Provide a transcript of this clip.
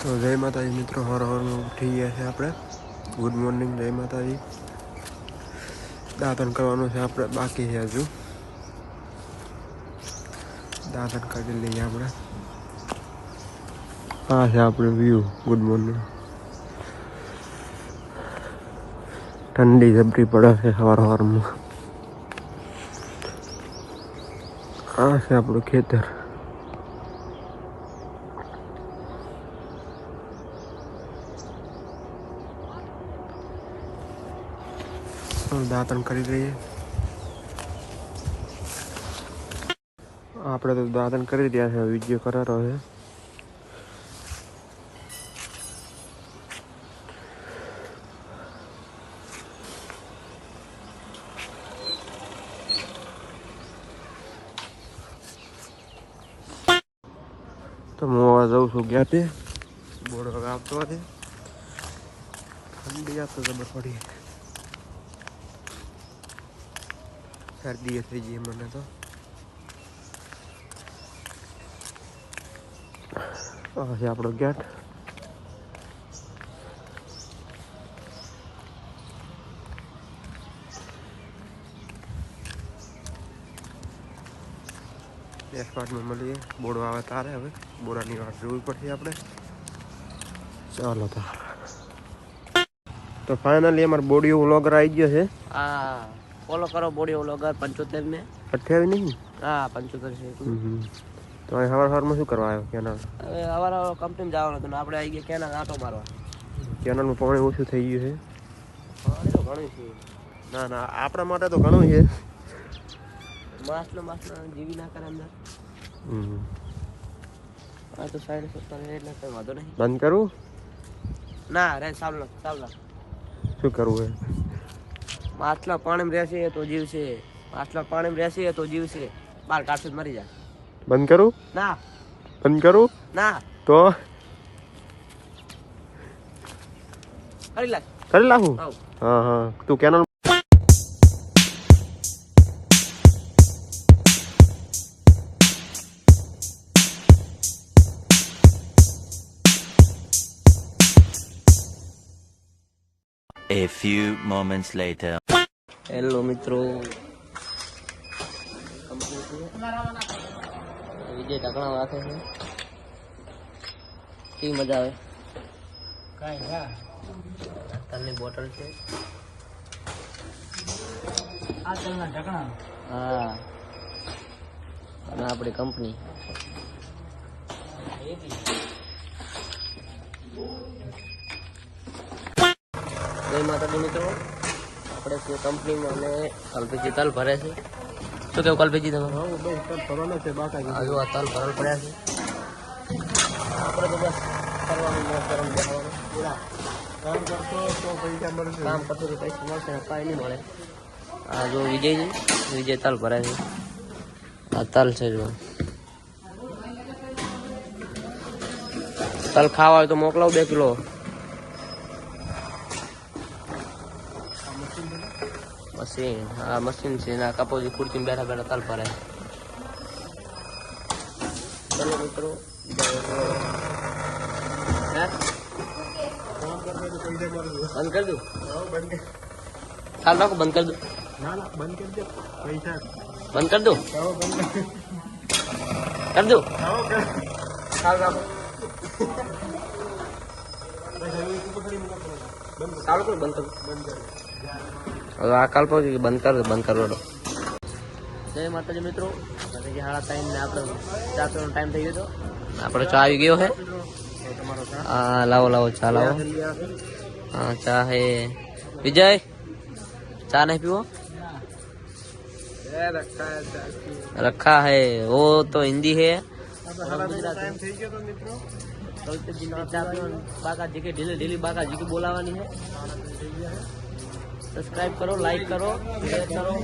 તો જય માતાજી મિત્રો, હર હરમાં ઉઠી ગયા છે આપણે. ગુડ મોર્નિંગ, જય માતાજી. દાંતણ કરવાનું છે આપણે, બાકી છે હજુ. દાંતણ કરી લઈએ આપણે. હા છે આપણે વ્યૂ. Good morning. ઠંડી જબરી પડે છે હવારમાં. આ છે આપણું ખેતર. દાંતણ કરી લઈએ આપણે. તો દાંતણ કરી રહ્યા છે, વિડીયો કરારો છે. તો હું હવે જઉં છું ગયા તે બોર્ડ હવે આવતો હતી. ઠંડી આપતો ખબર પડી. શરદી થઈ ગઈ મને તો. આ છે આપણો ગેટ. એસપાર્ટમાં મળીએ. બોડો આવે તારે હવે બોડાની વાત જોવી પડશે આપણે. ચાલો તો ફાઇનલી અમારે બોડીઓ વ્લોગર આવી ગયો છે. હા, ફોલો કરો બોડીઓ વ્લોગર 75 ને 28 નહીં. હા 75 છે. તો અહીં સવારમાં શું કરવા આવ્યો કેનાલ? હવે અમારા કંપનીમાં જવાનું હતું ને આપણે આવી ગયા કેનાલ આટો મારવા. કેનાલમાં પાણી ઓછું થઈ ગયું છે. પાણી તો ઘણું છે. ના ના, આપણા માટે તો ઘણું છે. માસલો જીવી ના કરે અંદર. આ તો સાઈડ એટલે કઈ વાંધો નહીં. બંધ કરું? ના રે સાવલો શું કરવું હે? માછલા પાણીમાં રહેશે તો જીવશે. માછલા પાણીમાં રહેશે તો જીવશે. બાર કાઢશે તો મરી જાય. બંધ કરું? ના. બંધ કરું? ના. તો કરી લાગ. કરી નાખું? હા હા, તું canal. A few moments later. Hello મિત્રો, વિજય ઢાકણા રાખે છે. કેવી મજા આવે? તલની બોટલ છે. આ તલના ઢાકણા. હા, અને આપણી કંપની. જય માતાજી મિત્રો, આપણે કંપનીમાં અને કલ્પેજી તલ ભરે છે. શું કેવું કલ્પેજી તમે? હજુ આ તલ ભરલ પડ્યા છે. આપણે તો બસ કરવાનું કામ કરતો તો પૈસા મળશે ને કાંઈ નહીં મળે. આ જો વિજય તલ ભરે છે. આ તલ છે જો. તલ ખાવા હોય તો મોકલાવ 2 કિલો. મશીન, હા મશીન છે. ના કપોજી ખુરચીમાં બેઠા બેઠા તલ ભરે. ચલો મિત્રો, બંધ કરી દઉં? ચાલ રાખો, બંધ કરી દઉં. બંધ કરી દઉં. કરી દઉં? ચાલ રાખો. ચાલુ કરો, બંધ કરો. હવે આ કાલ પહોંચી બંધ કરો દો. જય માતાજી મિત્રો, સાડા 3 ને આપણે ચા પીવાનો ટાઈમ થઈ ગયો હતો. આપણે ચા આવી ગયો છે. હા લાવો ચા લાવો. हाँ चाय है विजय, चाय नहीं पीओ? रखा है वो तो हिंदी है. बाकाजी के ढीली बाकाजी की बोलावानी है. सब्सक्राइब करो, लाइक करो, शेयर करो.